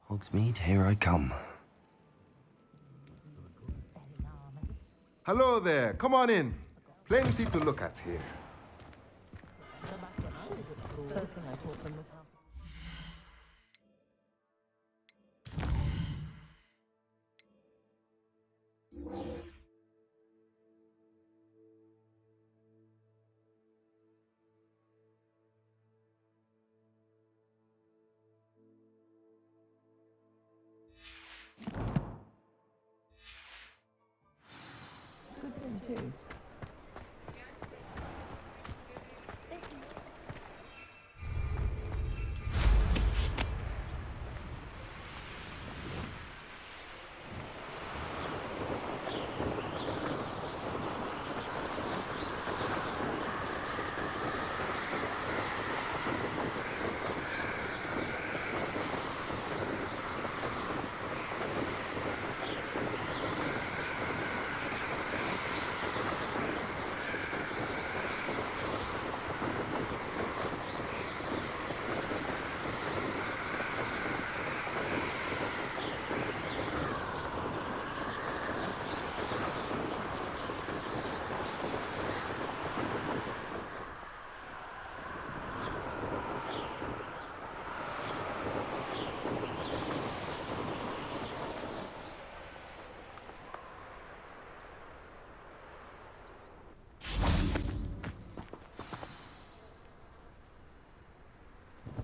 Hogsmeade, here I come. Hello there, come on in. Plenty to look at here. Too.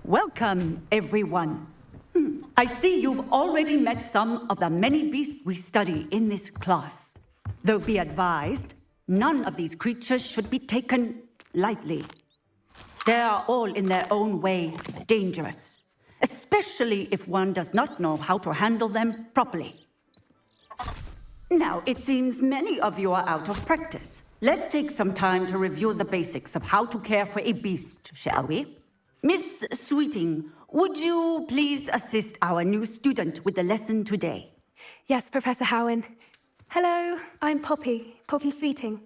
Welcome, everyone. I see you've already met some of the many beasts we study in this class. Though be advised, none of these creatures should be taken lightly. They are all in their own way dangerous, especially if one does not know how to handle them properly. Now, it seems many of you are out of practice. Let's take some time to review the basics of how to care for a beast, shall we? Miss Sweeting, would you please assist our new student with the lesson today? Yes, Professor Howen. Hello, I'm Poppy Sweeting.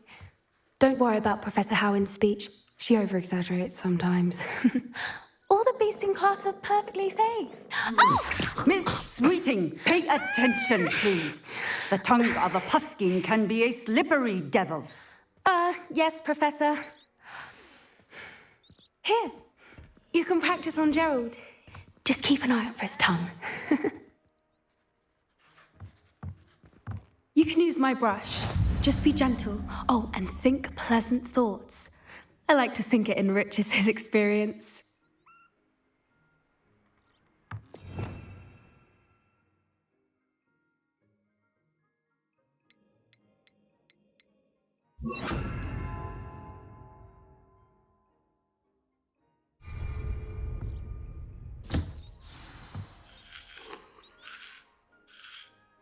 Don't worry about Professor Howen's speech. She over-exaggerates sometimes. All the beasts in class are perfectly safe. Oh! Miss Sweeting, pay attention, please. The tongue of a puffskein can be a slippery devil. Yes, Professor. Here, you can practice on Gerald. Just keep an eye out for his tongue. You can use my brush. Just be gentle. Oh, and think pleasant thoughts. I like to think it enriches his experience.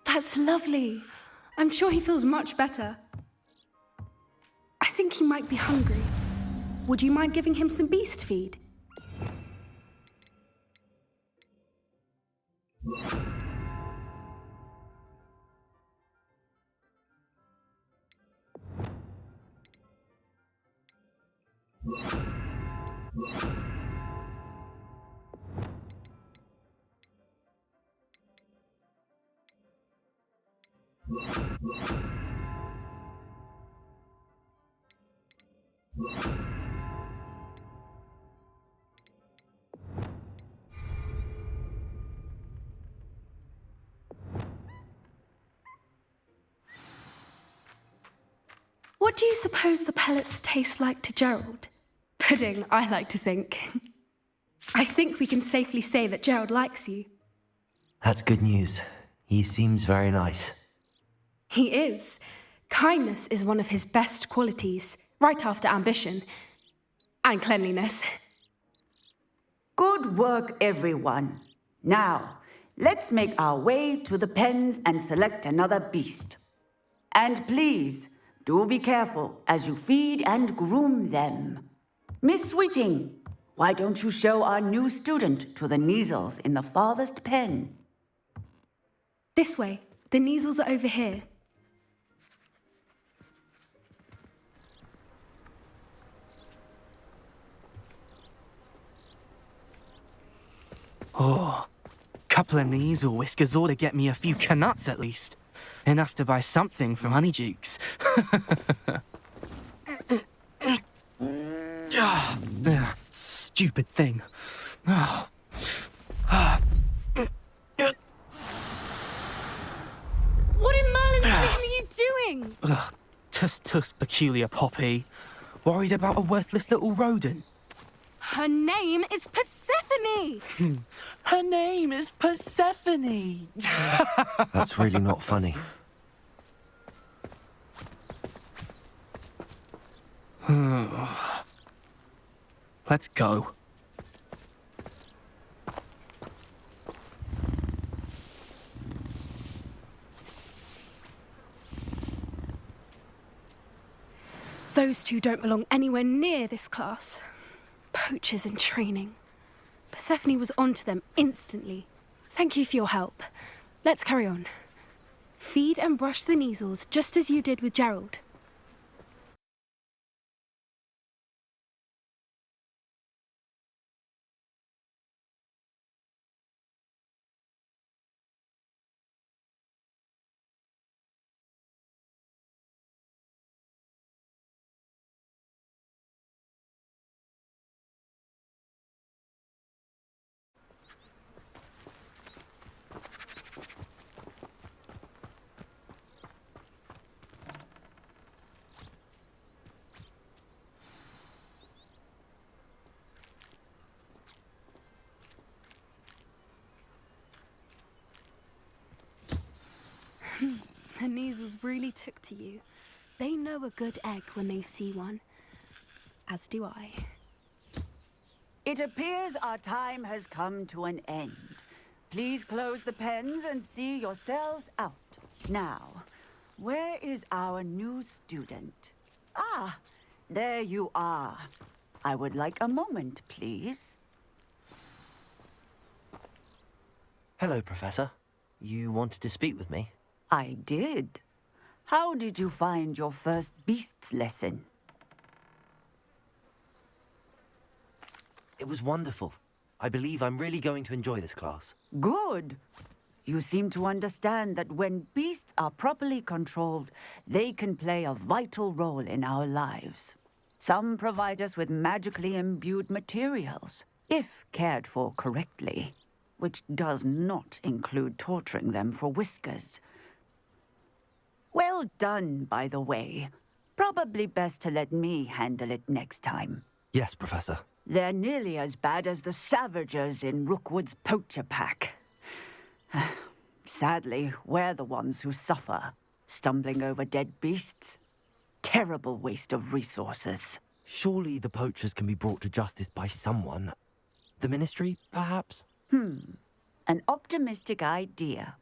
That's lovely. I'm sure he feels much better. I think he might be hungry. Would you mind giving him some beast feed? What do you suppose the pellets taste like to Gerald? Pudding, I like to think. I think we can safely say that Gerald likes you. That's good news. He seems very nice. He is. Kindness is one of his best qualities, right after ambition. And cleanliness. Good work, everyone. Now, let's make our way to the pens and select another beast. And please, do be careful as you feed and groom them. Miss Sweeting, why don't you show our new student to the Kneazles in the farthest pen? This way. The Kneazles are over here. Couple of knees or whiskers ought to get me a few canuts at least. Enough to buy something from Honeydukes. Stupid thing. What in Merlin's name are you doing? Tuss, peculiar Poppy. Worried about a worthless little rodent. Her name is Persephone. Her name is Persephone. That's really not funny. Let's go. Those two don't belong anywhere near this class. Poachers in training. Persephone was onto them instantly. Thank you for your help. Let's carry on. Feed and brush the Kneasels just as you did with Gerald. The Kneasels really took to you. They know a good egg when they see one. As do I. It appears our time has come to an end. Please close the pens and see yourselves out. Now, where is our new student? Ah, there you are. I would like a moment, please. Hello, Professor. You wanted to speak with me? I did. How did you find your first beasts lesson? It was wonderful. I believe I'm really going to enjoy this class. Good. You seem to understand that when beasts are properly controlled, they can play a vital role in our lives. Some provide us with magically imbued materials, if cared for correctly, which does not include torturing them for whiskers. Well done, by the way. Probably best to let me handle it next time. Yes, Professor. They're nearly as bad as the Savagers in Rookwood's poacher pack. Sadly, we're the ones who suffer, stumbling over dead beasts. Terrible waste of resources. Surely the poachers can be brought to justice by someone. The Ministry, perhaps? An optimistic idea.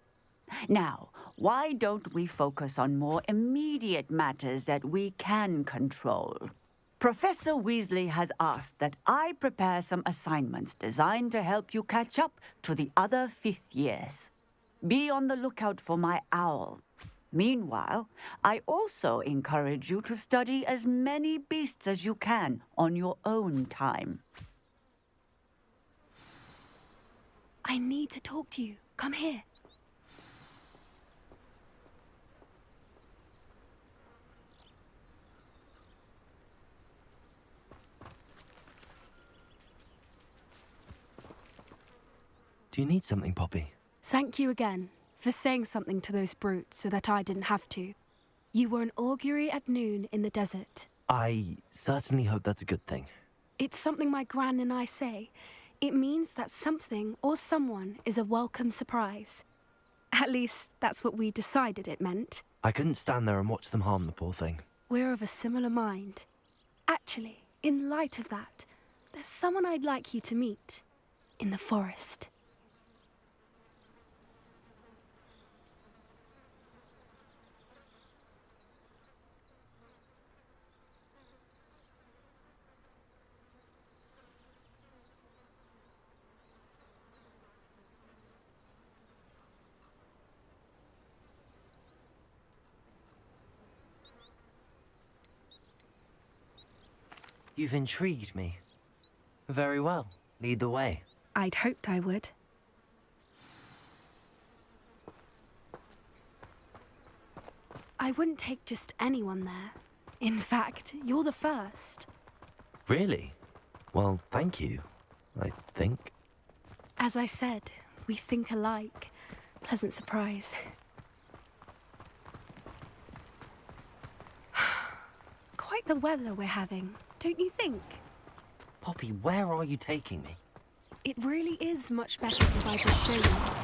Now, why don't we focus on more immediate matters that we can control? Professor Weasley has asked that I prepare some assignments designed to help you catch up to the other fifth years. Be on the lookout for my owl. Meanwhile, I also encourage you to study as many beasts as you can on your own time. I need to talk to you. Come here. Do you need something, Poppy? Thank you again for saying something to those brutes so that I didn't have to. You were an augury at noon in the desert. I certainly hope that's a good thing. It's something my gran and I say. It means that something or someone is a welcome surprise. At least, that's what we decided it meant. I couldn't stand there and watch them harm the poor thing. We're of a similar mind. Actually, in light of that, there's someone I'd like you to meet. In the forest. You've intrigued me. Very well. Lead the way. I'd hoped I would. I wouldn't take just anyone there. In fact, you're the first. Really? Well, thank you, I think. As I said, we think alike. Pleasant surprise. Quite the weather we're having, don't you think? Poppy, where are you taking me? It really is much better if I just show you.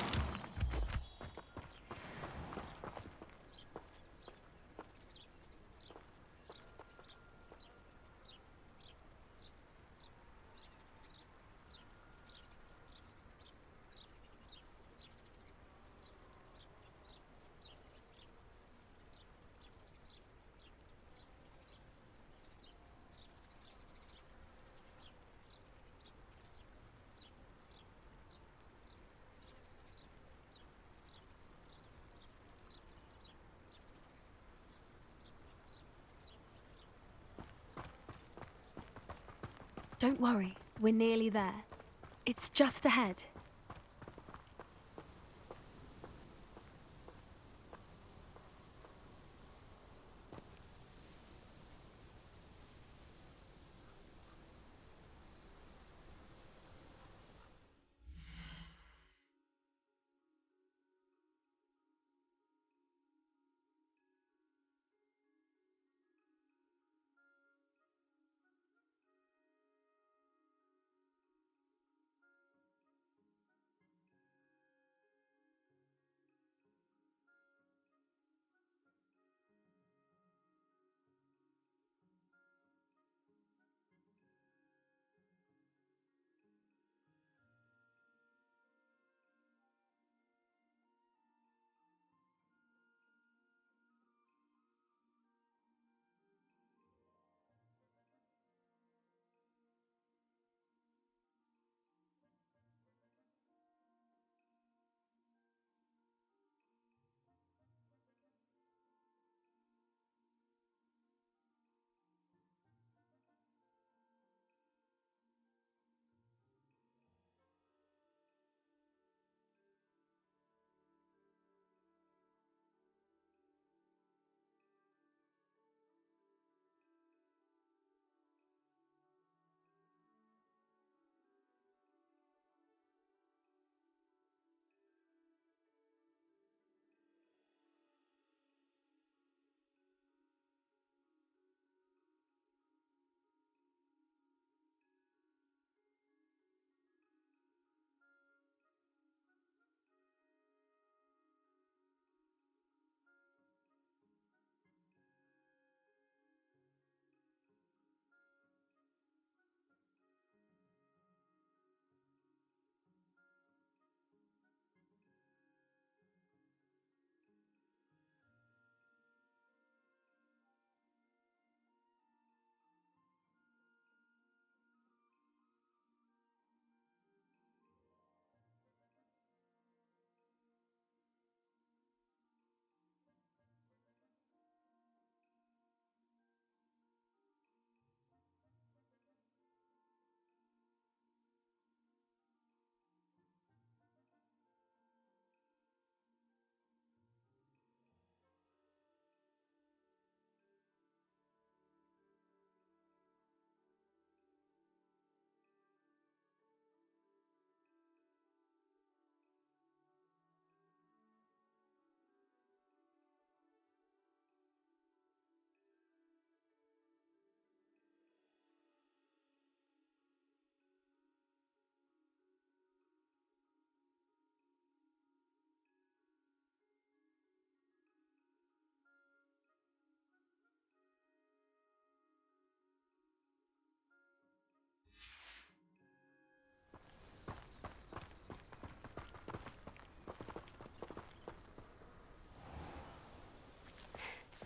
Don't worry, we're nearly there. It's just ahead.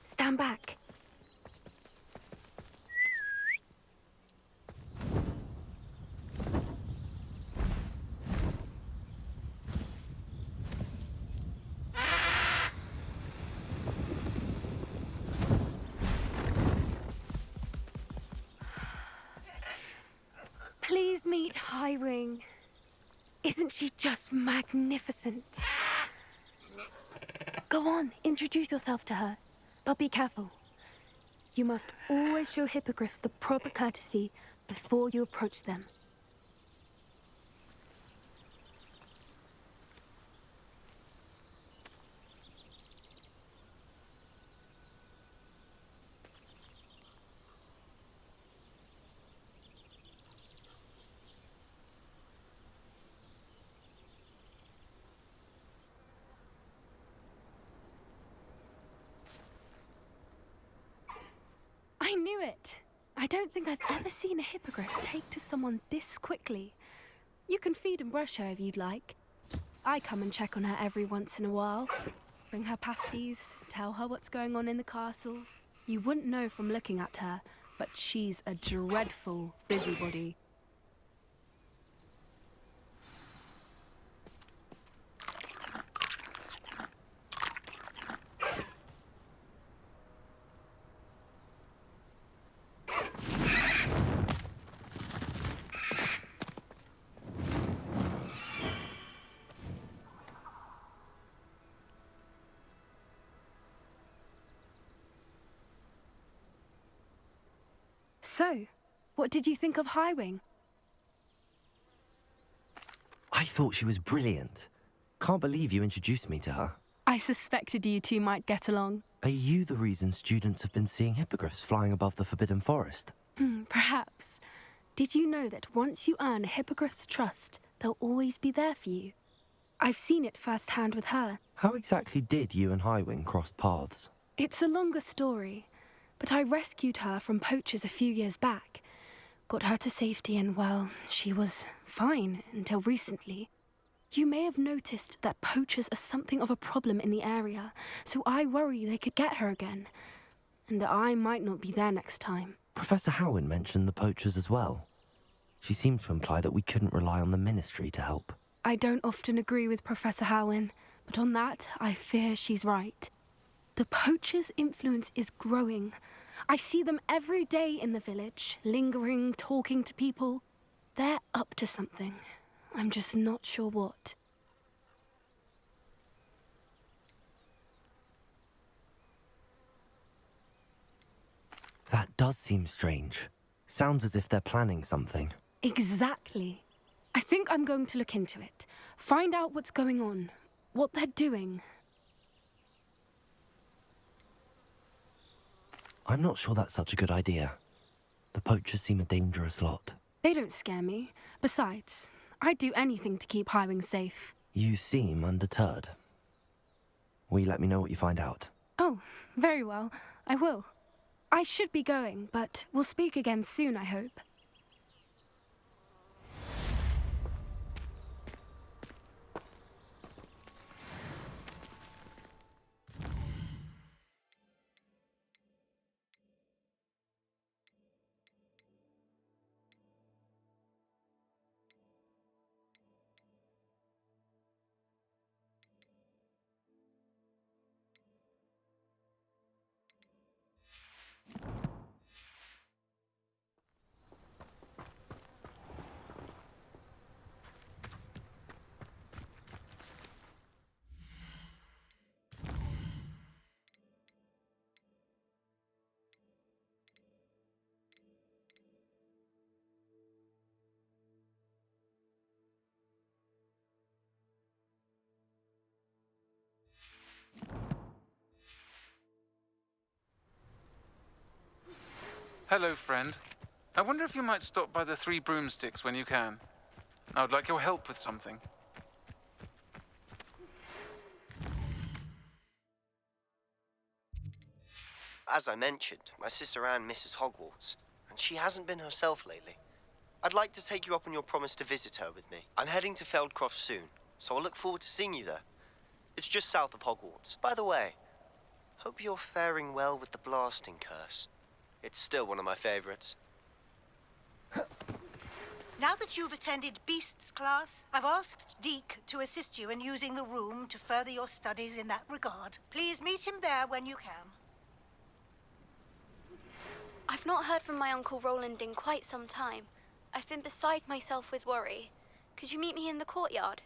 Stand back. Please meet Highwing. Isn't she just magnificent? Go on, introduce yourself to her. But be careful. You must always show hippogriffs the proper courtesy before you approach them. I knew it! I don't think I've ever seen a hippogriff take to someone this quickly. You can feed and brush her if you'd like. I come and check on her every once in a while. Bring her pasties, tell her what's going on in the castle. You wouldn't know from looking at her, but she's a dreadful busybody. So, what did you think of Highwing? I thought she was brilliant. Can't believe you introduced me to her. I suspected you two might get along. Are you the reason students have been seeing hippogriffs flying above the Forbidden Forest? Perhaps. Did you know that once you earn a hippogriff's trust, they'll always be there for you? I've seen it firsthand with her. How exactly did you and Highwing cross paths? It's a longer story, but I rescued her from poachers a few years back. Got her to safety and, well, she was fine until recently. You may have noticed that poachers are something of a problem in the area, so I worry they could get her again. And I might not be there next time. Professor Howin mentioned the poachers as well. She seemed to imply that we couldn't rely on the Ministry to help. I don't often agree with Professor Howin, but on that, I fear she's right. The poachers' influence is growing. I see them every day in the village, lingering, talking to people. They're up to something. I'm just not sure what. That does seem strange. Sounds as if they're planning something. Exactly. I think I'm going to look into it. Find out what's going on, what they're doing. I'm not sure that's such a good idea. The poachers seem a dangerous lot. They don't scare me. Besides, I'd do anything to keep Highwing safe. You seem undeterred. Will you let me know what you find out? Oh, very well. I will. I should be going, but we'll speak again soon, I hope. Hello, friend. I wonder if you might stop by the Three Broomsticks when you can. I would like your help with something. As I mentioned, my sister Anne misses Hogwarts, and she hasn't been herself lately. I'd like to take you up on your promise to visit her with me. I'm heading to Feldcroft soon, so I'll look forward to seeing you there. It's just south of Hogwarts. By the way, hope you're faring well with the blasting curse. It's still one of my favorites. Now that you've attended Beasts class, I've asked Deke to assist you in using the room to further your studies in that regard. Please meet him there when you can. I've not heard from my Uncle Roland in quite some time. I've been beside myself with worry. Could you meet me in the courtyard?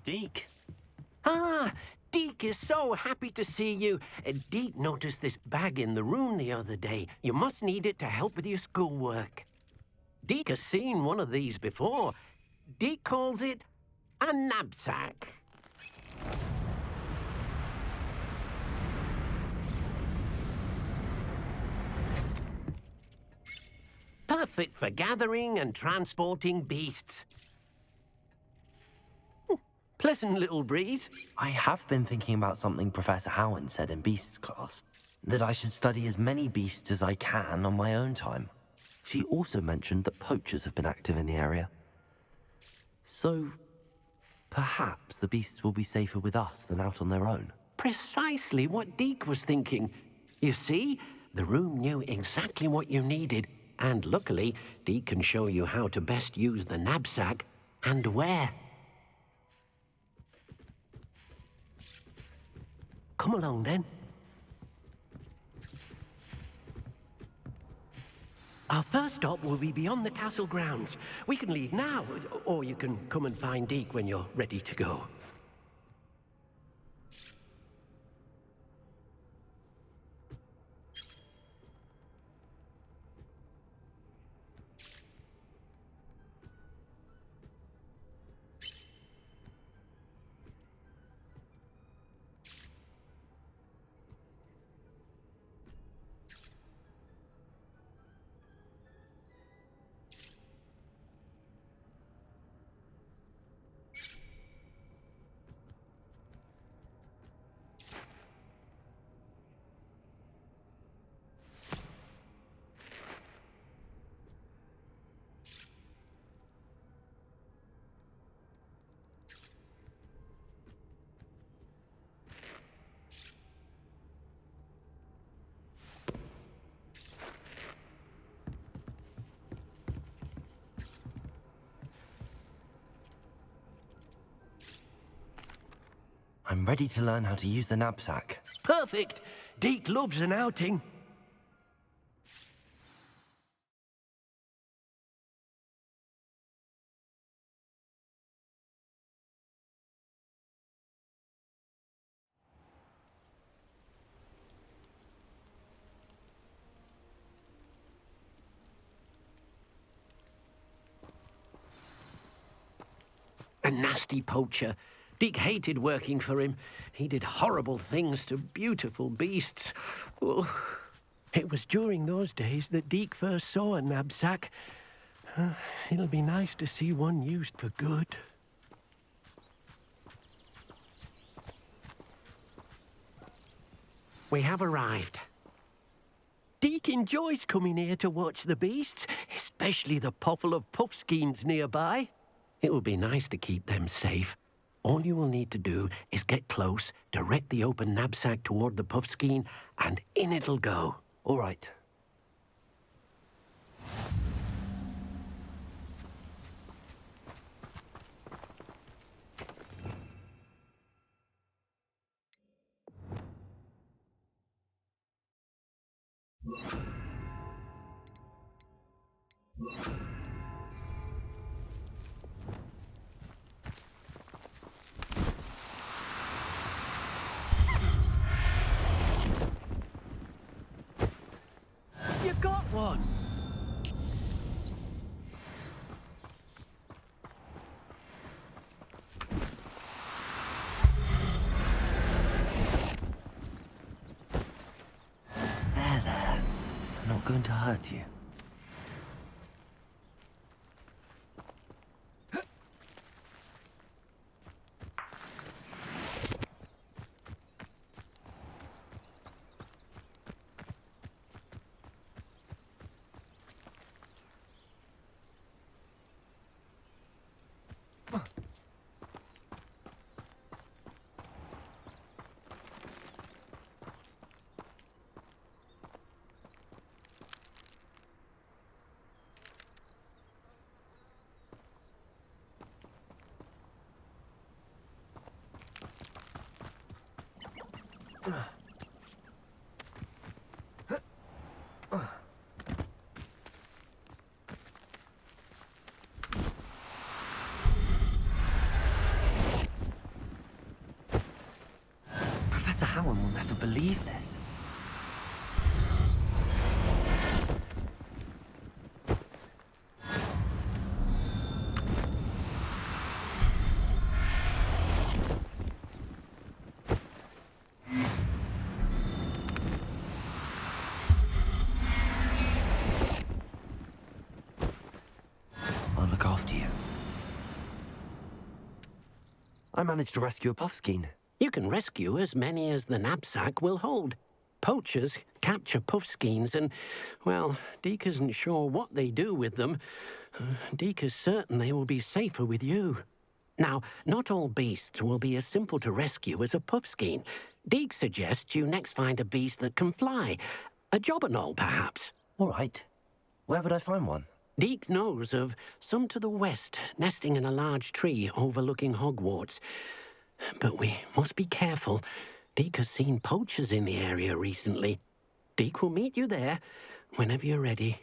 Deke. Ah, Deke is so happy to see you. Deke noticed this bag in the room the other day. You must need it to help with your schoolwork. Deke has seen one of these before. Deke calls it a knapsack. Perfect for gathering and transporting beasts. Pleasant little breeze. I have been thinking about something Professor Howen said in Beasts class, that I should study as many beasts as I can on my own time. She also mentioned that poachers have been active in the area. So, perhaps the beasts will be safer with us than out on their own. Precisely what Deke was thinking. You see, the room knew exactly what you needed, and luckily, Deke can show you how to best use the knapsack and where. Come along, then. Our first stop will be beyond the castle grounds. We can leave now, or you can come and find Deke when you're ready to go. I'm ready to learn how to use the knapsack. Perfect! Deke loves an outing. A nasty poacher. Deke hated working for him. He did horrible things to beautiful beasts. Oh. It was during those days that Deke first saw a knapsack. It'll be nice to see one used for good. We have arrived. Deke enjoys coming here to watch the beasts, especially the poffle of puffskeins nearby. It will be nice to keep them safe. All you will need to do is get close, direct the open knapsack toward the puffskein, and in it'll go. All right. You got one! There. I'm not going to hurt you. Professor Howen will never believe this. I'll look after you. I managed to rescue a puffskein. You can rescue as many as the knapsack will hold. Poachers capture puffskeins and, well, Deke isn't sure what they do with them. Deke is certain they will be safer with you. Now, not all beasts will be as simple to rescue as a puffskein. Deke suggests you next find a beast that can fly. A jobberknoll, perhaps. All right. Where would I find one? Deke knows of some to the west, nesting in a large tree overlooking Hogwarts. But we must be careful. Deke has seen poachers in the area recently. Deke will meet you there whenever you're ready.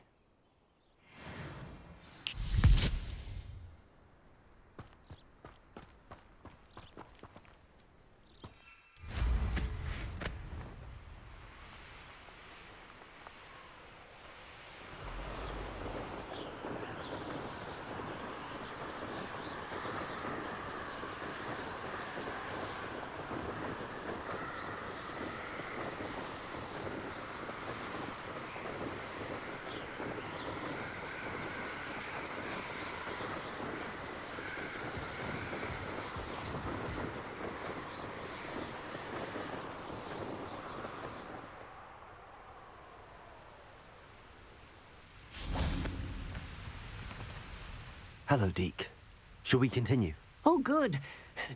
Hello, Deke. Shall we continue? Oh, good.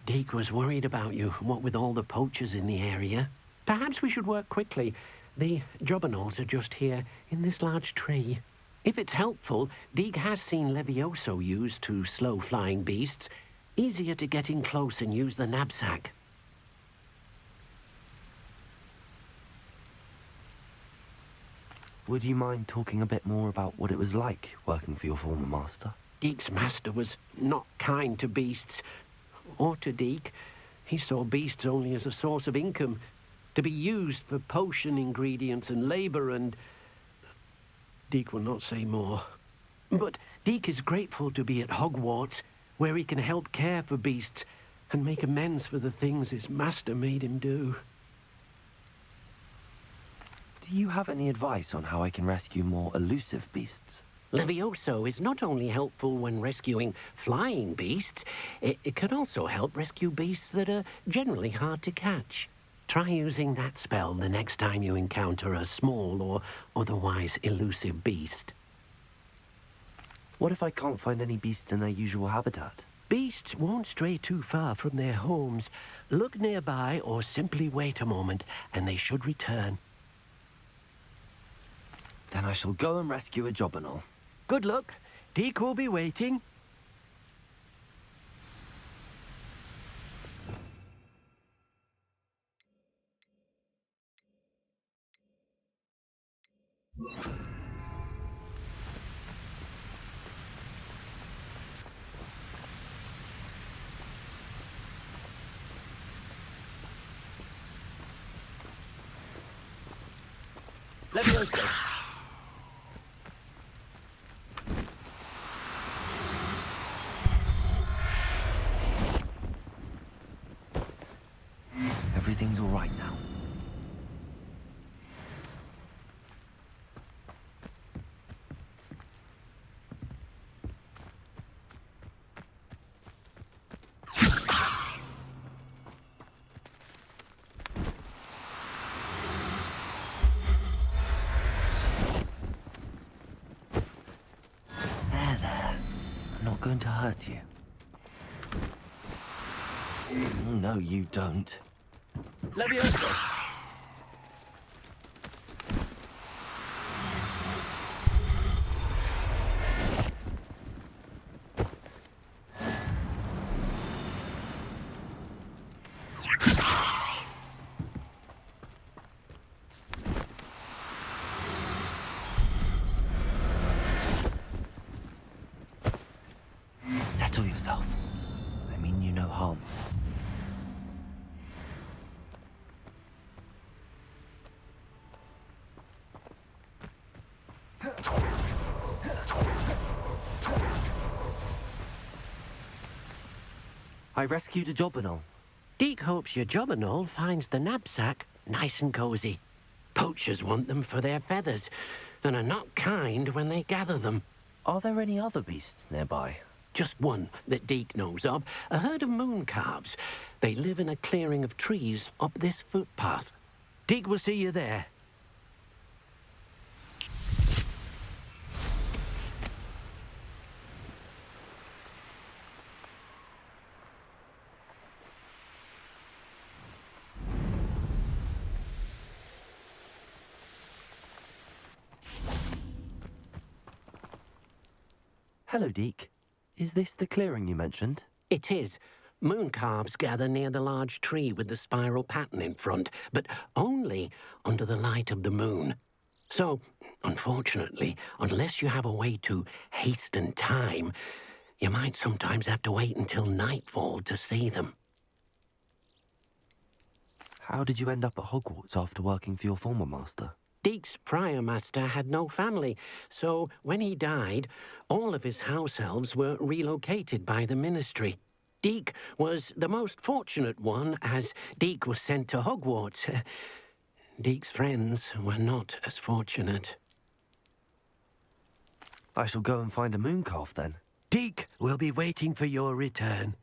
Deke was worried about you, what with all the poachers in the area. Perhaps we should work quickly. The jobberknolls are just here, in this large tree. If it's helpful, Deke has seen Levioso used to slow flying beasts. Easier to get in close and use the knapsack. Would you mind talking a bit more about what it was like working for your former master? Deke's master was not kind to beasts, or to Deke. He saw beasts only as a source of income, to be used for potion ingredients and labour and... Deke will not say more. But Deke is grateful to be at Hogwarts, where he can help care for beasts and make amends for the things his master made him do. Do you have any advice on how I can rescue more elusive beasts? Levioso is not only helpful when rescuing flying beasts, it can also help rescue beasts that are generally hard to catch. Try using that spell the next time you encounter a small or otherwise elusive beast. What if I can't find any beasts in their usual habitat? Beasts won't stray too far from their homes. Look nearby or simply wait a moment, and they should return. Then I shall go and rescue a jobberknoll. Good luck. Deke will be waiting. Levioso! Everything's all right now. There. I'm not going to hurt you. Oh, no, you don't. Levioso! Settle yourself. I mean you no harm. I rescued a Jobberknoll. Deek hopes your Jobberknoll finds the knapsack nice and cozy. Poachers want them for their feathers, and are not kind when they gather them. Are there any other beasts nearby? Just one that Deek knows of, a herd of moon calves. They live in a clearing of trees up this footpath. Deek will see you there. Hello, Deek. Is this the clearing you mentioned? It is. Moon calves gather near the large tree with the spiral pattern in front, but only under the light of the moon. So, unfortunately, unless you have a way to hasten time, you might sometimes have to wait until nightfall to see them. How did you end up at Hogwarts after working for your former master? Deek's prior master had no family, so when he died, all of his house elves were relocated by the ministry. Deek was the most fortunate one, as Deek was sent to Hogwarts. Deek's friends were not as fortunate. I shall go and find a moon calf then. Deek will be waiting for your return.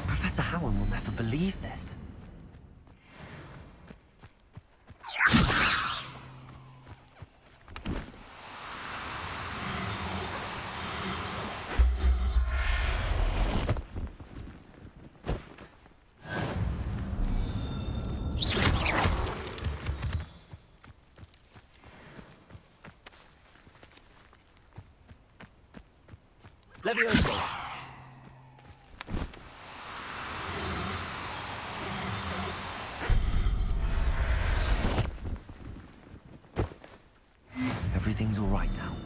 Professor Howin will never believe this. Levioso! Everything's all right now.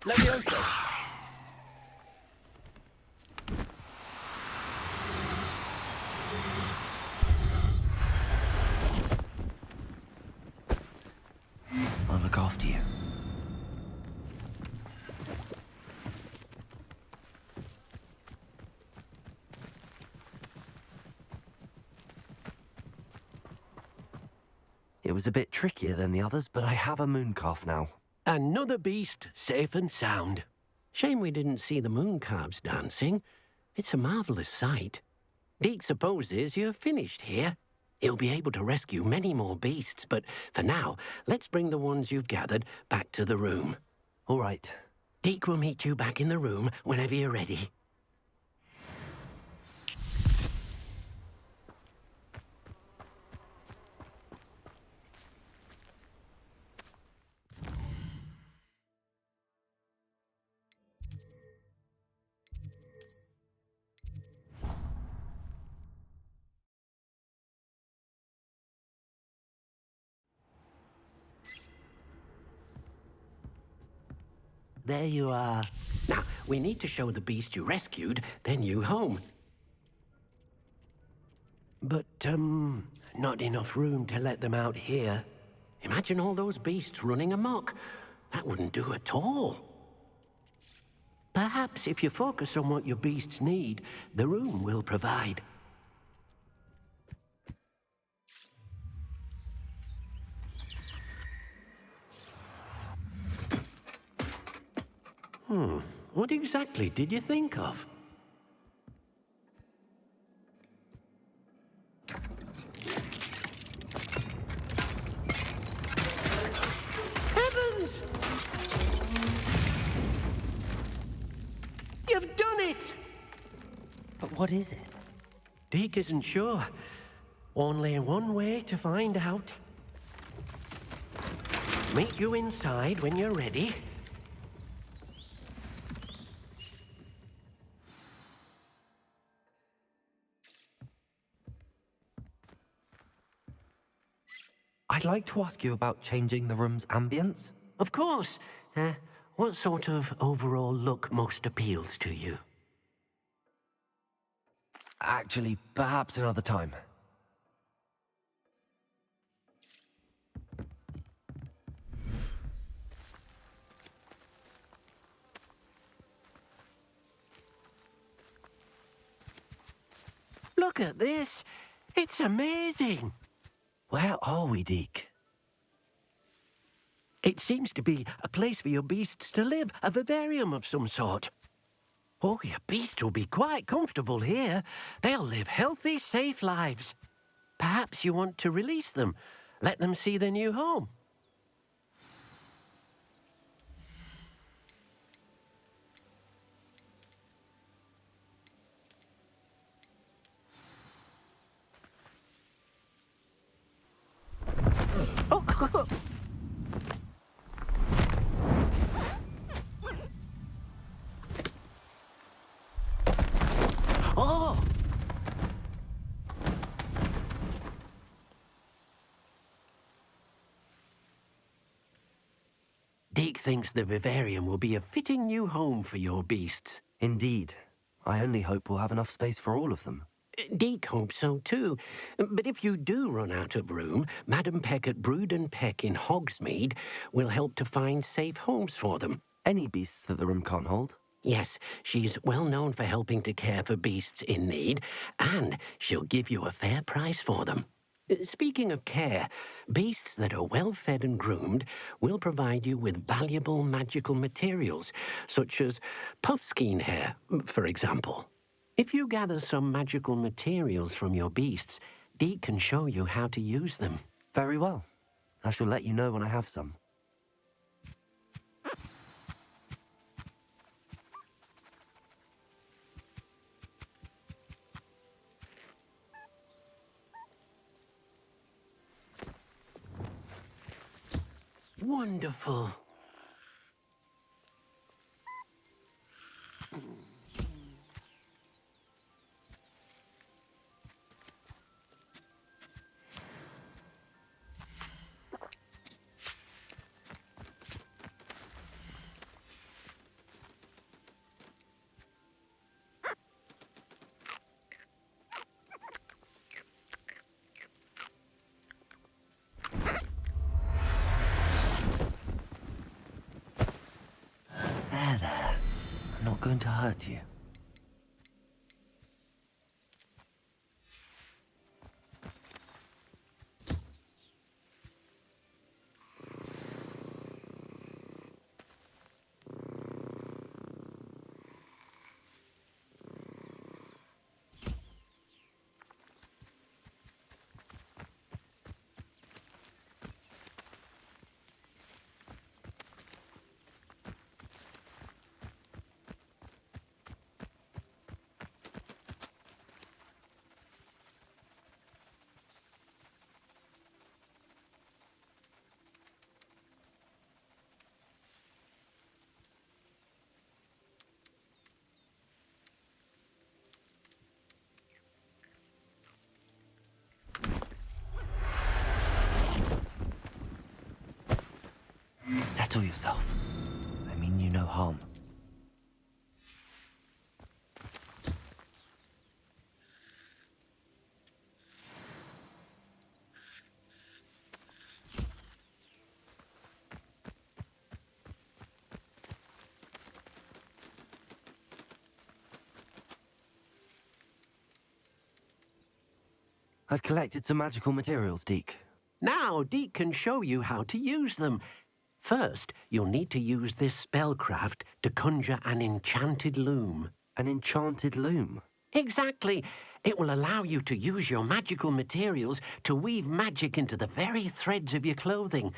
Levioso! I'll look after you. It was a bit trickier than the others, but I have a moon calf now. Another beast, safe and sound. Shame we didn't see the moon calves dancing. It's a marvelous sight. Deek supposes you're finished here. He'll be able to rescue many more beasts, but for now, let's bring the ones you've gathered back to the room. All right. Deek will meet you back in the room whenever you're ready. There you are. Now, we need to show the beast you rescued their new home. But, not enough room to let them out here. Imagine all those beasts running amok. That wouldn't do at all. Perhaps if you focus on what your beasts need, the room will provide. What exactly did you think of? Heavens! You've done it! But what is it? Deke isn't sure. Only one way to find out. Meet you inside when you're ready. I'd like to ask you about changing the room's ambience. Of course. What sort of overall look most appeals to you? Actually, perhaps another time. Look at this. It's amazing. Where are we, Deke? It seems to be a place for your beasts to live, a vivarium of some sort. Oh, your beasts will be quite comfortable here. They'll live healthy, safe lives. Perhaps you want to release them, let them see their new home. Oh! Deke thinks the vivarium will be a fitting new home for your beasts. Indeed. I only hope we'll have enough space for all of them. Deke hopes so too. But if you do run out of room, Madam Peck at Brood and Peck in Hogsmeade will help to find safe homes for them. Any beasts that the room can't hold? Yes, she's well known for helping to care for beasts in need, and she'll give you a fair price for them. Speaking of care, beasts that are well fed and groomed will provide you with valuable magical materials, such as puffskein hair, for example. If you gather some magical materials from your beasts, Deke can show you how to use them. Very well. I shall let you know when I have some. Wonderful. There. I'm not going to hurt you. Settle yourself. I mean you no harm. I've collected some magical materials, Deke. Now Deke can show you how to use them. First, you'll need to use this spellcraft to conjure an enchanted loom. An enchanted loom? Exactly. It will allow you to use your magical materials to weave magic into the very threads of your clothing,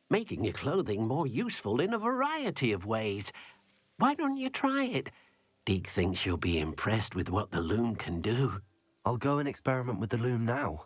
making your clothing more useful in a variety of ways. Why don't you try it? Deke thinks you'll be impressed with what the loom can do. I'll go and experiment with the loom now.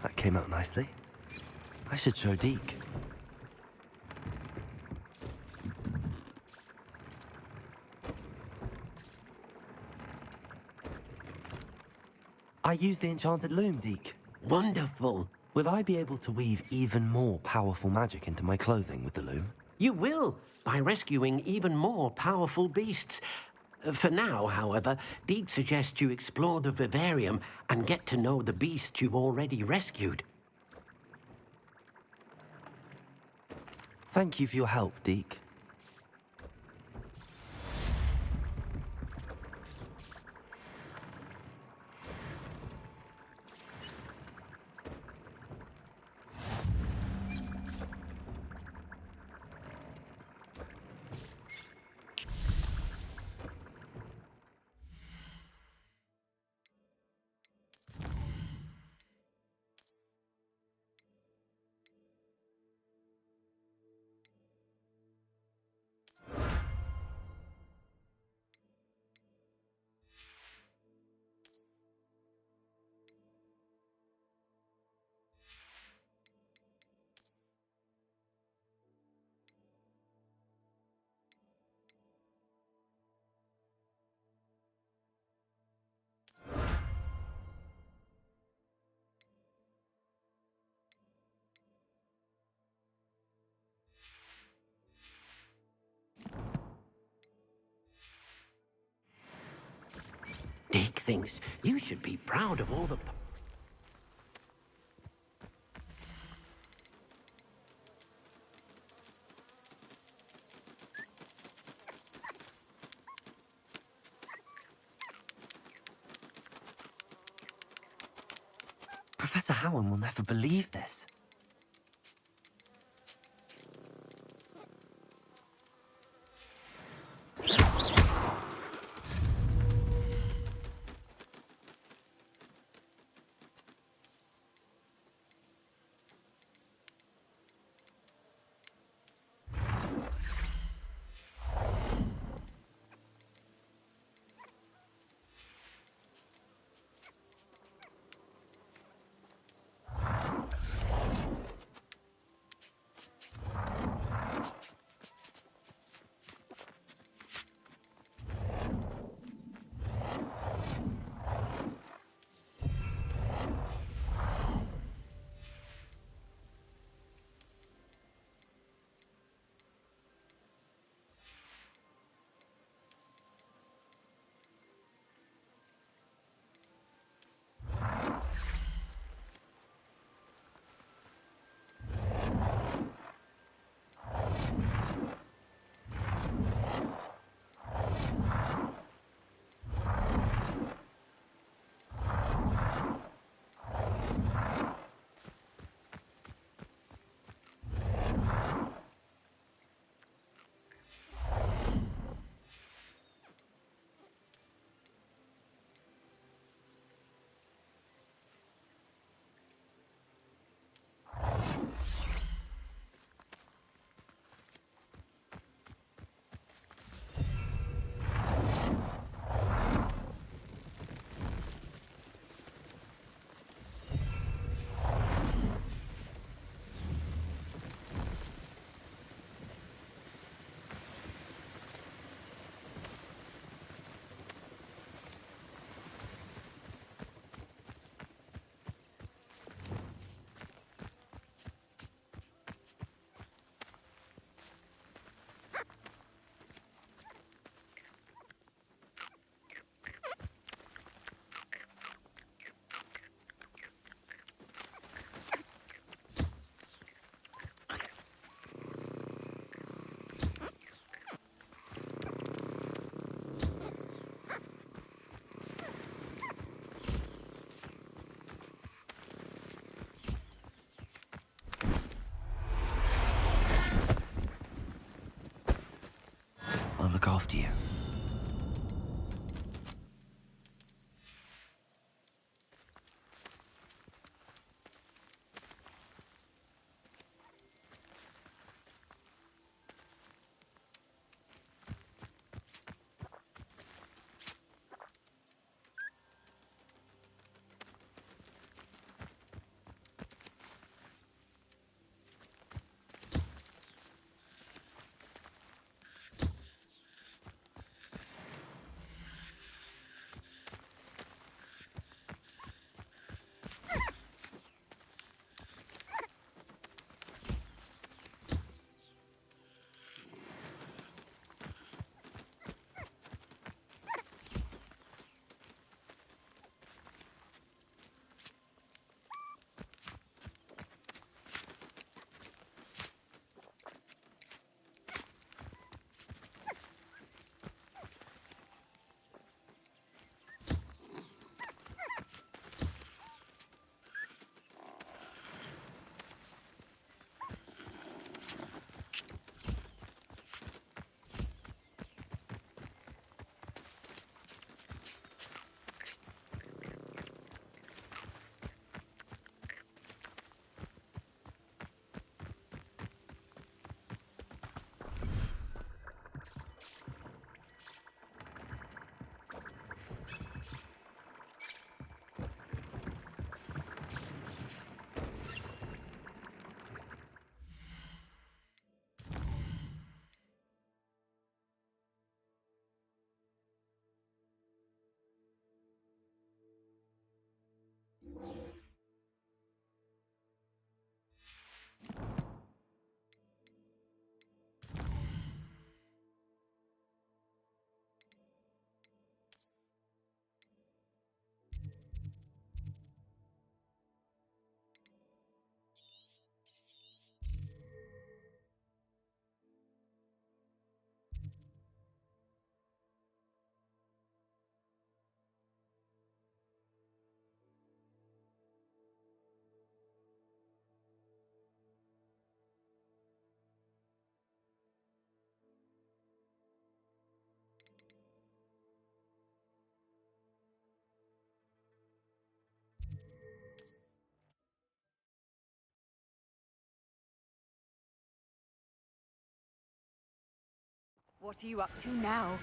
That came out nicely. I should show Deke. I used the enchanted loom, Deke. Wonderful. Will I be able to weave even more powerful magic into my clothing with the loom? You will, by rescuing even more powerful beasts. For now, however, Deke suggests you explore the vivarium and get to know the beasts you've already rescued. Thank you for your help, Deke. Deke thinks you should be proud of all the... Professor Howen will never believe this. I'll look after you. What are you up to now?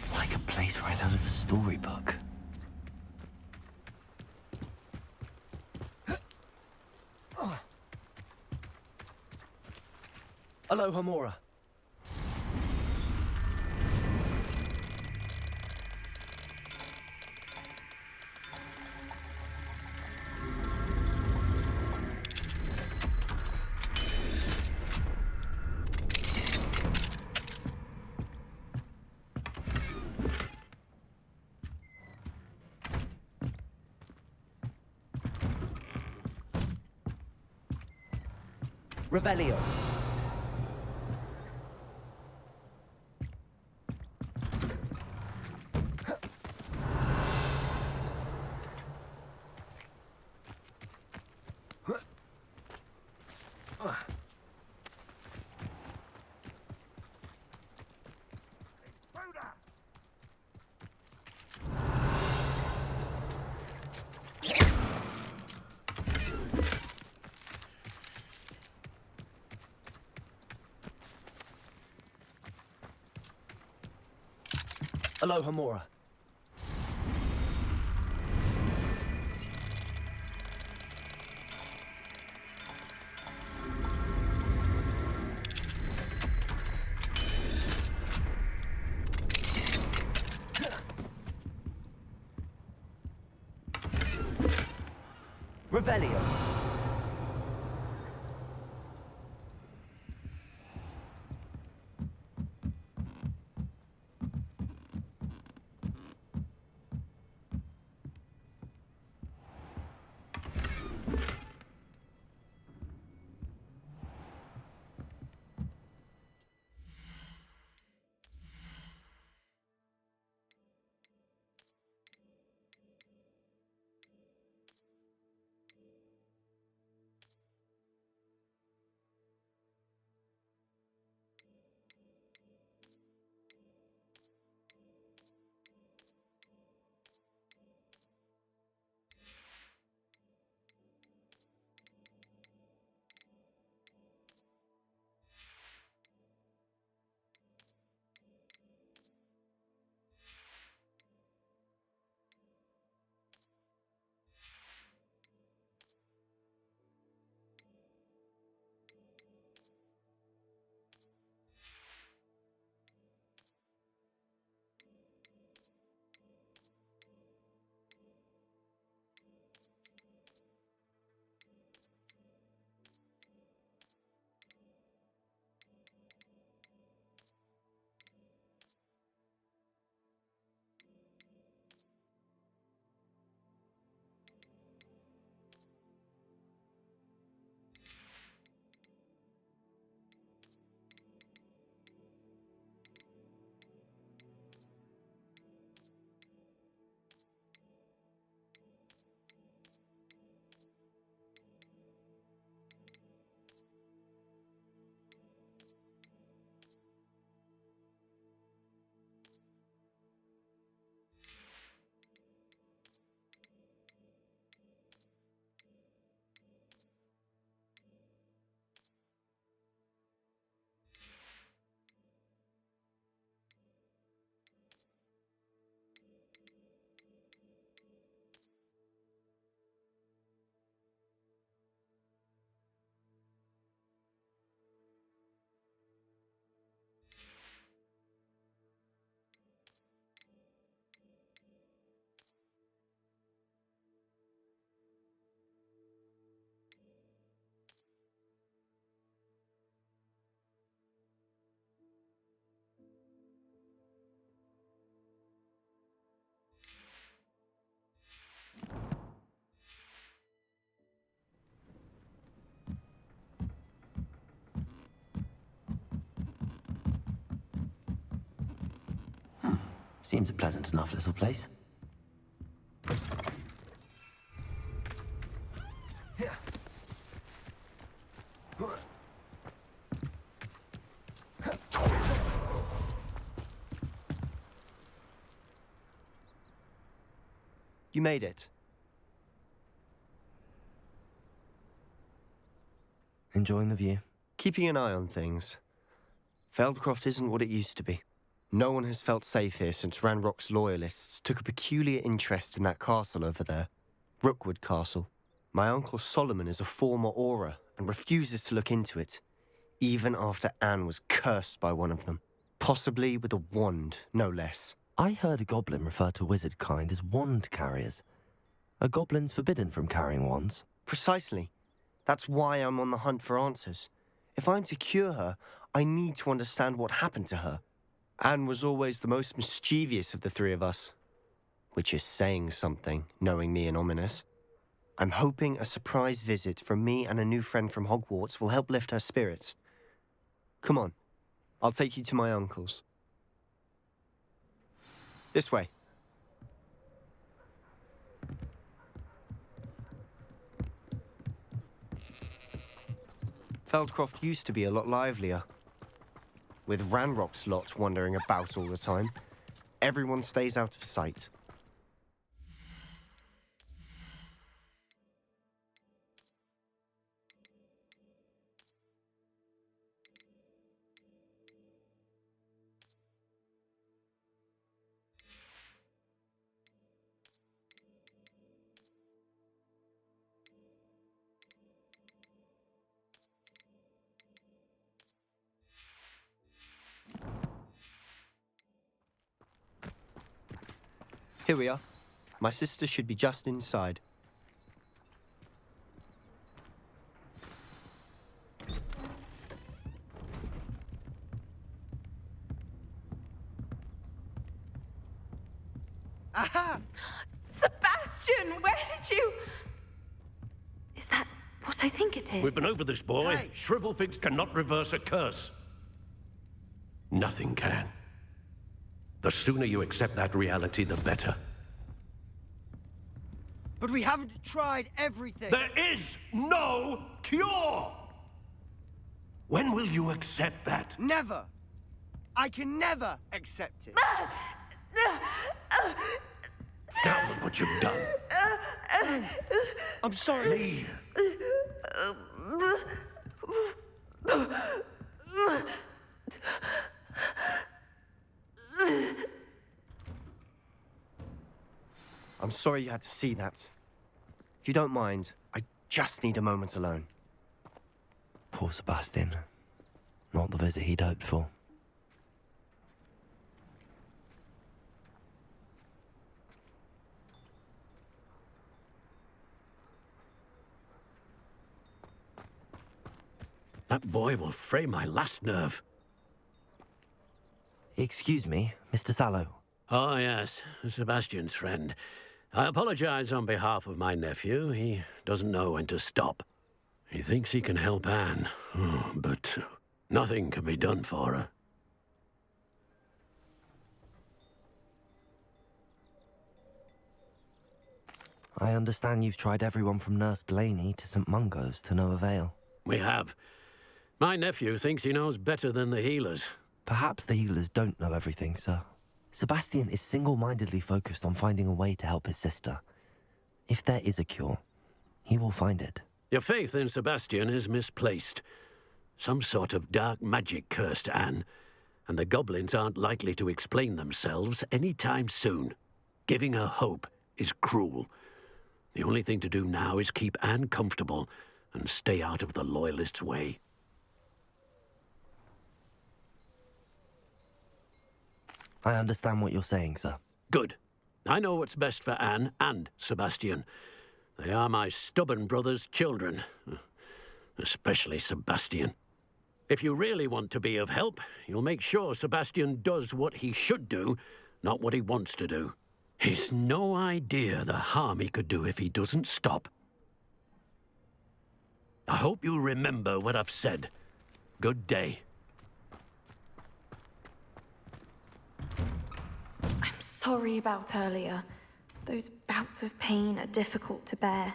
It's like a place right out of a storybook. Hello, Hamura. Revelio. Hello, Hamura. Revelio. Seems a pleasant enough little place. You made it. Enjoying the view? Keeping an eye on things. Feldcroft isn't what it used to be. No one has felt safe here since Ranrock's loyalists took a peculiar interest in that castle over there. Rookwood Castle. My uncle Solomon is a former Auror and refuses to look into it, even after Anne was cursed by one of them. Possibly with a wand, no less. I heard a goblin refer to wizard kind as wand carriers. Are goblins forbidden from carrying wands? Precisely. That's why I'm on the hunt for answers. If I'm to cure her, I need to understand what happened to her. Anne was always the most mischievous of the three of us. Which is saying something, knowing me and Ominis. I'm hoping a surprise visit from me and a new friend from Hogwarts will help lift her spirits. Come on, I'll take you to my uncle's. This way. Feldcroft used to be a lot livelier. With Ranrock's lot wandering about all the time, everyone stays out of sight. Here we are. My sister should be just inside. Aha! Sebastian, where did you... Is that what I think it is? We've been over this, boy. Hey. Shrivelfigs cannot reverse a curse. Nothing can. The sooner you accept that reality, the better. But we haven't tried everything. There is no cure! When will you accept that? Never. I can never accept it. Now look what you've done. I'm sorry. Leave. I'm sorry you had to see that. If you don't mind, I just need a moment alone. Poor Sebastian. Not the visit he'd hoped for. That boy will fray my last nerve. Excuse me, Mr. Sallow. Oh, yes, Sebastian's friend. I apologize on behalf of my nephew. He doesn't know when to stop. He thinks he can help Anne, but nothing can be done for her. I understand you've tried everyone from Nurse Blaney to St. Mungo's to no avail. We have. My nephew thinks he knows better than the healers. Perhaps the healers don't know everything, sir. Sebastian is single-mindedly focused on finding a way to help his sister. If there is a cure, he will find it. Your faith in Sebastian is misplaced. Some sort of dark magic cursed Anne, and the goblins aren't likely to explain themselves any time soon. Giving her hope is cruel. The only thing to do now is keep Anne comfortable and stay out of the Loyalists' way. I understand what you're saying, sir. Good. I know what's best for Anne and Sebastian. They are my stubborn brother's children. Especially Sebastian. If you really want to be of help, you'll make sure Sebastian does what he should do, not what he wants to do. He's no idea the harm he could do if he doesn't stop. I hope you remember what I've said. Good day. I'm sorry about earlier. Those bouts of pain are difficult to bear.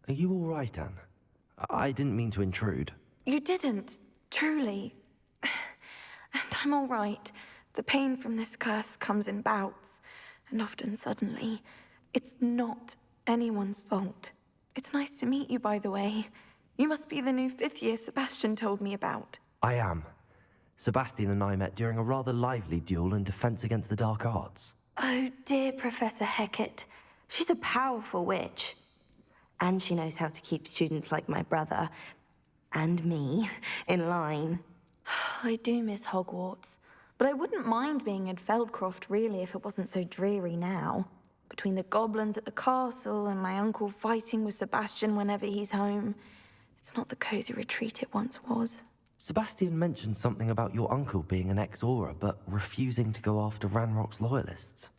Are you all right, Anne? I didn't mean to intrude. You didn't, truly. And I'm all right. The pain from this curse comes in bouts, and often suddenly. It's not anyone's fault. It's nice to meet you, by the way. You must be the new 5th year Sebastian told me about. I am. Sebastian and I met during a rather lively duel in Defense Against the Dark Arts. Oh dear, Professor Hecat. She's a powerful witch. And she knows how to keep students like my brother, and me, in line. I do miss Hogwarts, but I wouldn't mind being in Feldcroft, really, if it wasn't so dreary now. Between the goblins at the castle and my uncle fighting with Sebastian whenever he's home, it's not the cozy retreat it once was. Sebastian mentioned something about your uncle being an ex-Auror, but refusing to go after Ranrock's loyalists.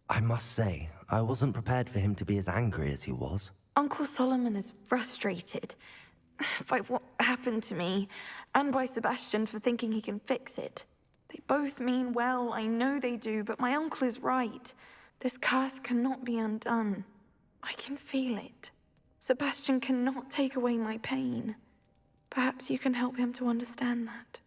I must say, I wasn't prepared for him to be as angry as he was. Uncle Solomon is frustrated by what happened to me, and by Sebastian for thinking he can fix it. They both mean well, I know they do, but my uncle is right. This curse cannot be undone. I can feel it. Sebastian cannot take away my pain. Perhaps you can help him to understand that.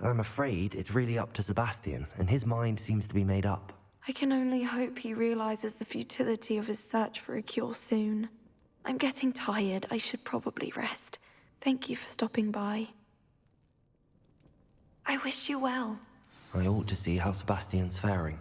I'm afraid it's really up to Sebastian, and his mind seems to be made up. I can only hope he realizes the futility of his search for a cure soon. I'm getting tired. I should probably rest. Thank you for stopping by. I wish you well. I ought to see how Sebastian's faring.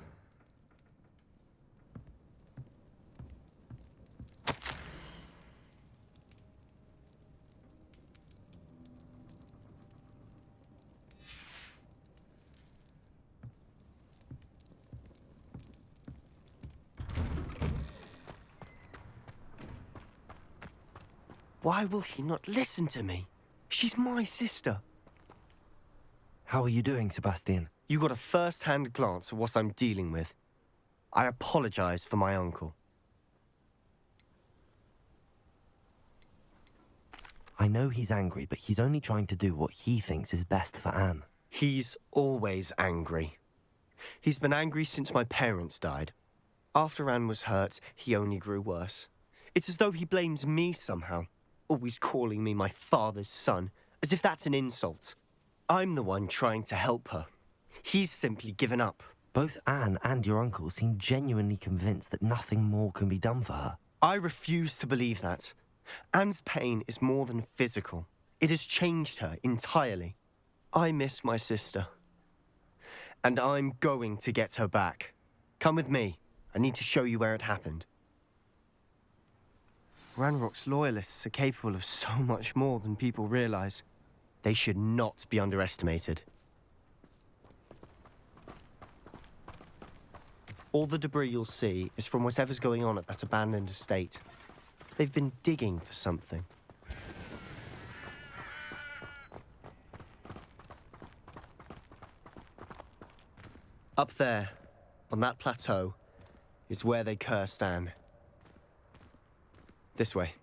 Why will he not listen to me? She's my sister. How are you doing, Sebastian? You got a first-hand glance at what I'm dealing with. I apologize for my uncle. I know he's angry, but he's only trying to do what he thinks is best for Anne. He's always angry. He's been angry since my parents died. After Anne was hurt, he only grew worse. It's as though he blames me somehow, always calling me my father's son, as if that's an insult. I'm the one trying to help her. He's simply given up. Both Anne and your uncle seem genuinely convinced that nothing more can be done for her. I refuse to believe that. Anne's pain is more than physical. It has changed her entirely. I miss my sister. And I'm going to get her back. Come with me. I need to show you where it happened. Ranrock's loyalists are capable of so much more than people realize. They should not be underestimated. All the debris you'll see is from whatever's going on at that abandoned estate. They've been digging for something. Up there, on that plateau, is where they cursed Anne. This way.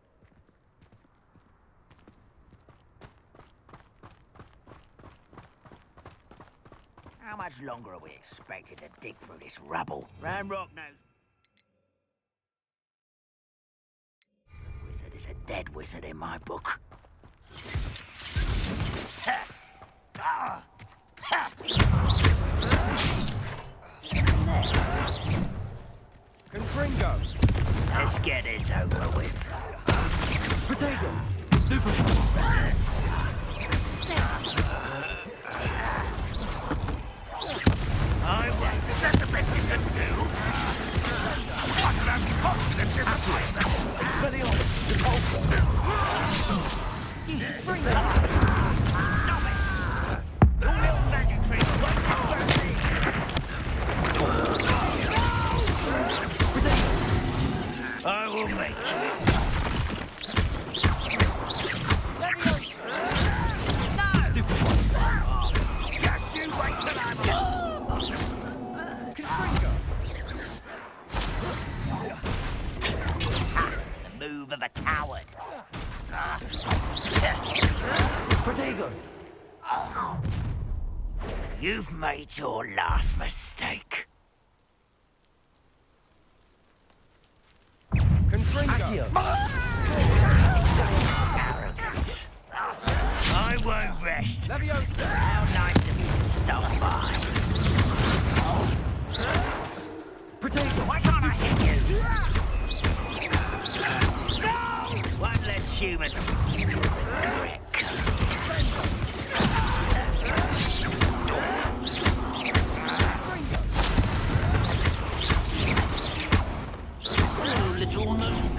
How much longer are we expected to dig through this rubble? Ranrock knows. The wizard is a dead wizard in my book. Confringo! Let's get this over with. Potato! Stupefy! I won't. Is that the best you can do? I can have constant disappointment. Expelliarmus! You spring Stop it! Your little magic trick won't convert me! I will make you. of a coward. Protego! You've made your last mistake. Confringo! Arrogance. I won't rest. How nice of you to stop by. Protego! Why can't I hit you? No! One less human. Quick. Oh, little moon.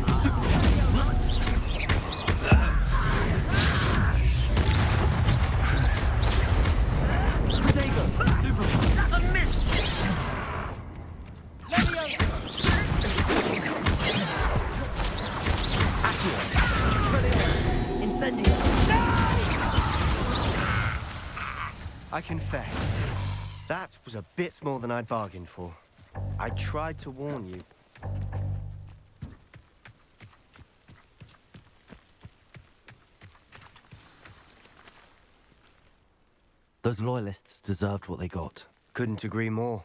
Another miss! Incendio! I confess, that was a bit more than I'd bargained for. I tried to warn you. Those loyalists deserved what they got. Couldn't agree more.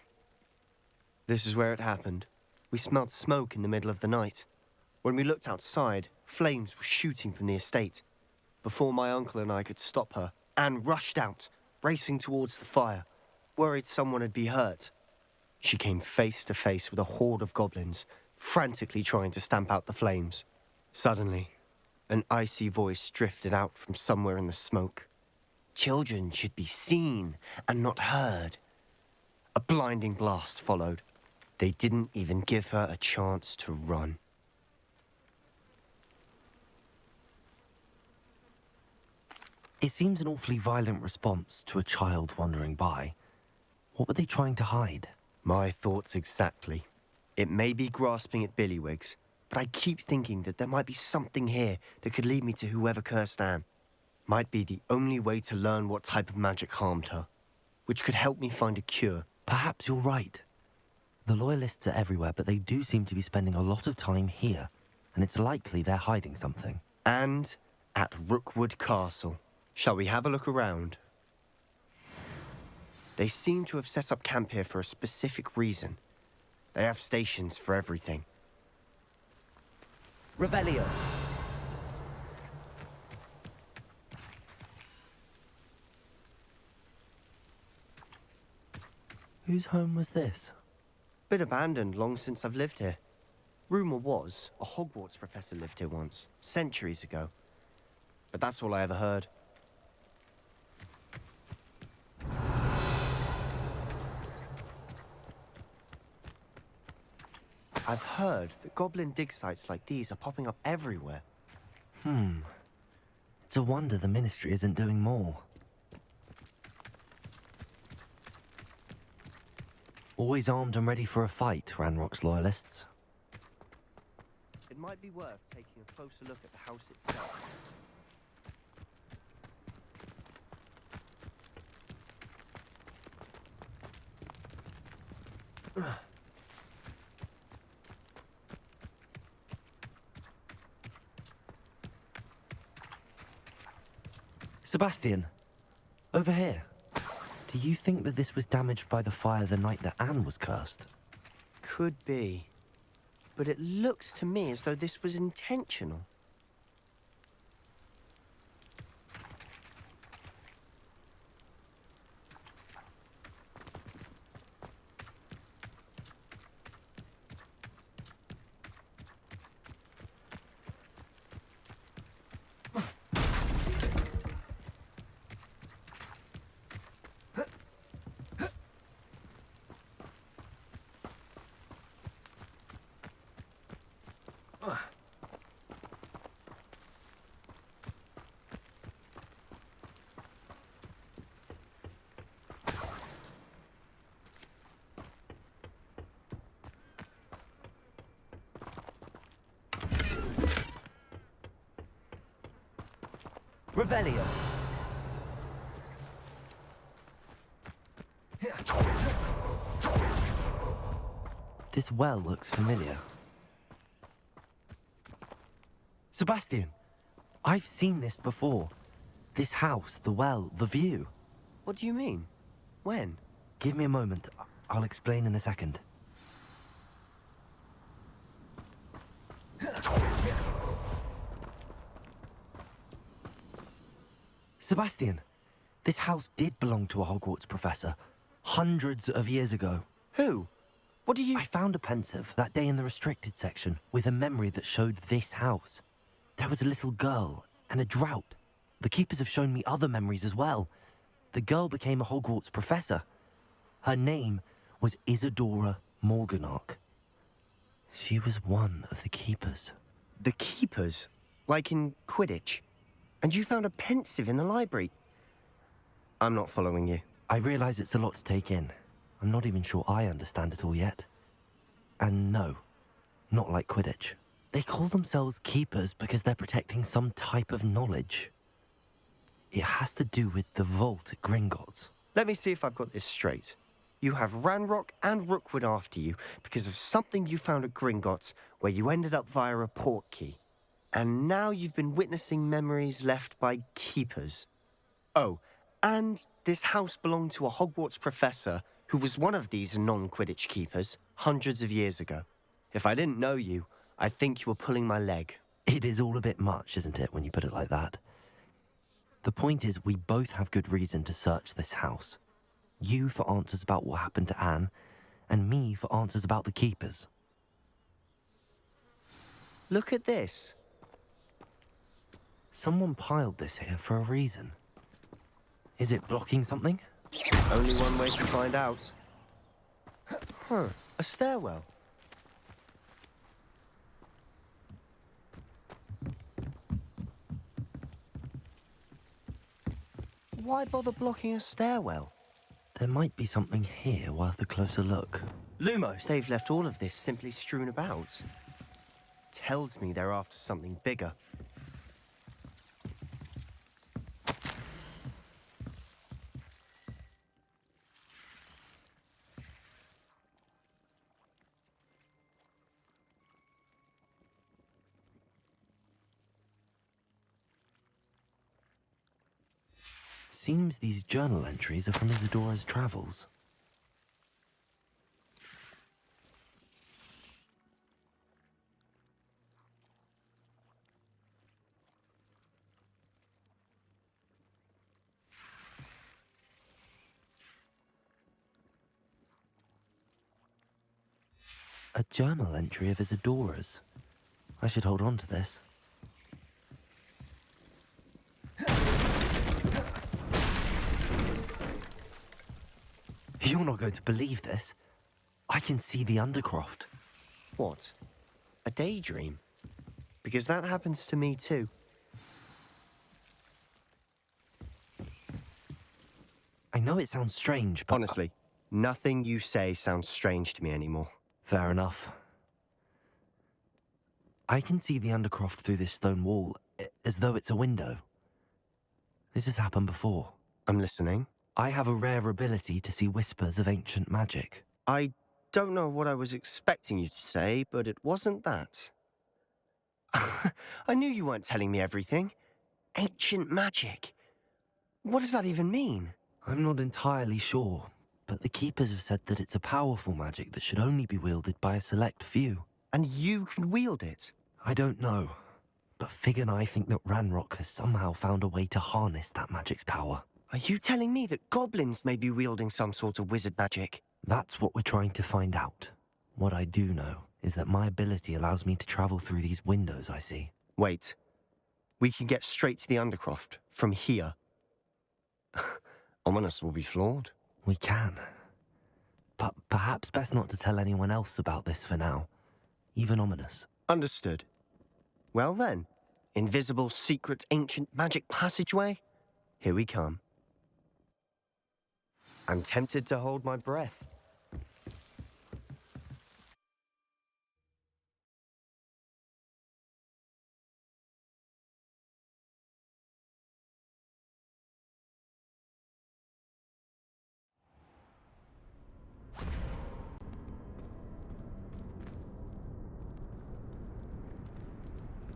This is where it happened. We smelled smoke in the middle of the night. When we looked outside, flames were shooting from the estate. Before my uncle and I could stop her, Anne rushed out, racing towards the fire, worried someone had been hurt. She came face to face with a horde of goblins, frantically trying to stamp out the flames. Suddenly, an icy voice drifted out from somewhere in the smoke. Children should be seen and not heard. A blinding blast followed. They didn't even give her a chance to run. It seems an awfully violent response to a child wandering by. What were they trying to hide? My thoughts exactly. It may be grasping at Billywigs, but I keep thinking that there might be something here that could lead me to whoever cursed Anne. Might be the only way to learn what type of magic harmed her, which could help me find a cure. Perhaps you're right. The Loyalists are everywhere, but they do seem to be spending a lot of time here, and it's likely they're hiding something. And at Rookwood Castle. Shall we have a look around? They seem to have set up camp here for a specific reason. They have stations for everything. Revelio. Whose home was this? Been abandoned long since I've lived here. Rumour was a Hogwarts professor lived here once, centuries ago. But that's all I ever heard. I've heard that goblin dig sites like these are popping up everywhere. It's a wonder the Ministry isn't doing more. Always armed and ready for a fight, Ranrock's Loyalists. It might be worth taking a closer look at the house itself. Sebastian, over here. Do you think that this was damaged by the fire the night that Anne was cursed? Could be. But it looks to me as though this was intentional. Revelio. This well looks familiar. Sebastian, I've seen this before. This house, the well, the view. What do you mean? When? Give me a moment. I'll explain in a second. Sebastian, this house did belong to a Hogwarts professor. Hundreds of years ago. Who? What do you... I found a pensive that day in the restricted section with a memory that showed this house. There was a little girl and a drought. The keepers have shown me other memories as well. The girl became a Hogwarts professor. Her name was Isadora Morganach. She was one of the keepers. The keepers? Like in Quidditch? And you found a pensive in the library? I'm not following you. I realize it's a lot to take in. I'm not even sure I understand it all yet. And no, not like Quidditch. They call themselves keepers because they're protecting some type of knowledge. It has to do with the vault at Gringotts. Let me see if I've got this straight. You have Ranrock and Rookwood after you because of something you found at Gringotts where you ended up via a portkey. And now you've been witnessing memories left by keepers. Oh, and this house belonged to a Hogwarts professor who was one of these non-Quidditch keepers hundreds of years ago. If I didn't know you, I'd think you were pulling my leg. It is all a bit much, isn't it, when you put it like that? The point is, we both have good reason to search this house. You for answers about what happened to Anne, and me for answers about the keepers. Look at this. Someone piled this here for a reason. Is it blocking something? Only one way to find out. Huh, a stairwell. Why bother blocking a stairwell? There might be something here worth a closer look. Lumos! They've left all of this simply strewn about. Tells me they're after something bigger. Seems these journal entries are from Isadora's travels. A journal entry of Isadora's. I should hold on to this. You're not going to believe this. I can see the Undercroft. What? A daydream? Because that happens to me too. I know it sounds strange, but... Honestly, nothing you say sounds strange to me anymore. Fair enough. I can see the Undercroft through this stone wall, as though it's a window. This has happened before. I'm listening. I have a rare ability to see whispers of ancient magic. I don't know what I was expecting you to say, but it wasn't that. I knew you weren't telling me everything. Ancient magic. What does that even mean? I'm not entirely sure, but the Keepers have said that it's a powerful magic that should only be wielded by a select few. And you can wield it? I don't know, but Fig and I think that Ranrock has somehow found a way to harness that magic's power. Are you telling me that goblins may be wielding some sort of wizard magic? That's what we're trying to find out. What I do know is that my ability allows me to travel through these windows I see. Wait. We can get straight to the Undercroft from here. Ominis will be floored. We can. But perhaps best not to tell anyone else about this for now. Even Ominis. Understood. Well then, invisible, secret, ancient magic passageway? Here we come. I'm tempted to hold my breath.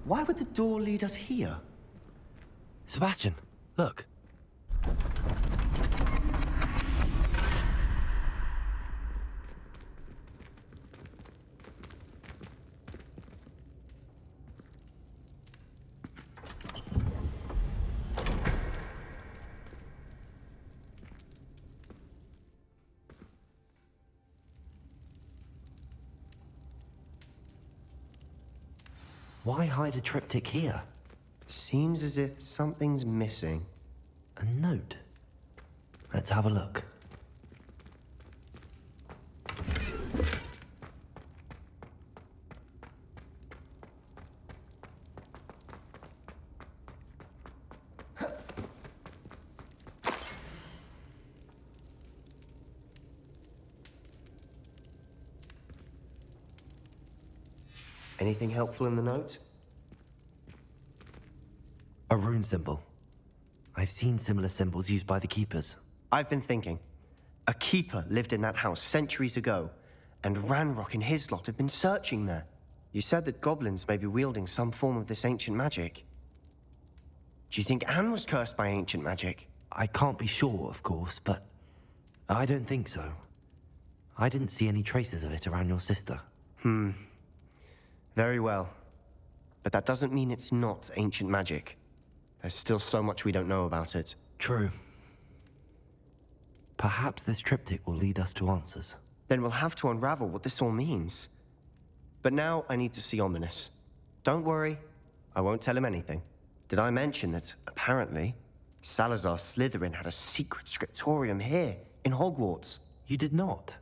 Why would the door lead us here? Sebastian, look. Why hide a triptych here? Seems as if something's missing. A note. Let's have a look. Anything helpful in the note? A rune symbol. I've seen similar symbols used by the keepers. I've been thinking. A keeper lived in that house centuries ago, and Ranrock and his lot have been searching there. You said that goblins may be wielding some form of this ancient magic. Do you think Anne was cursed by ancient magic? I can't be sure, of course, but I don't think so. I didn't see any traces of it around your sister. Very well. But that doesn't mean it's not ancient magic. There's still so much we don't know about it. True. Perhaps this triptych will lead us to answers. Then we'll have to unravel what this all means. But now I need to see Ominis. Don't worry, I won't tell him anything. Did I mention that, apparently, Salazar Slytherin had a secret scriptorium here, in Hogwarts? You did not.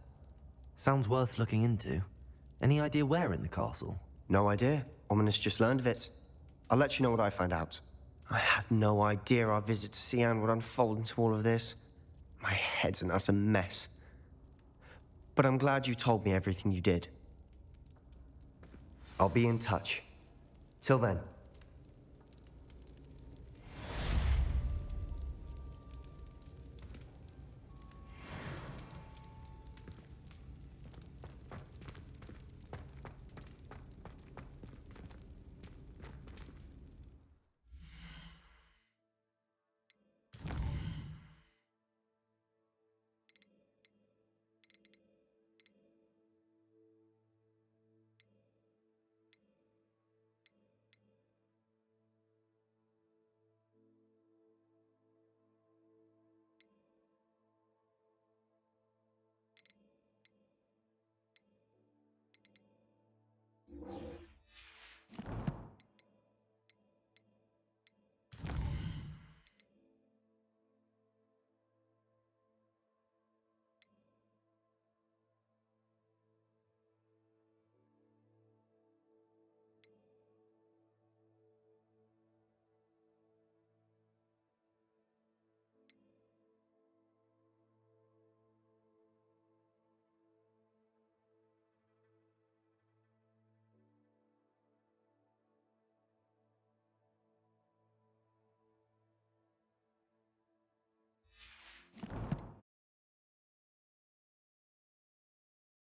Sounds worth looking into. Any idea where in the castle? No idea. Ominis just learned of it. I'll let you know what I find out. I had no idea our visit to Cian would unfold into all of this. My head's an utter mess. But I'm glad you told me everything you did. I'll be in touch. Till then.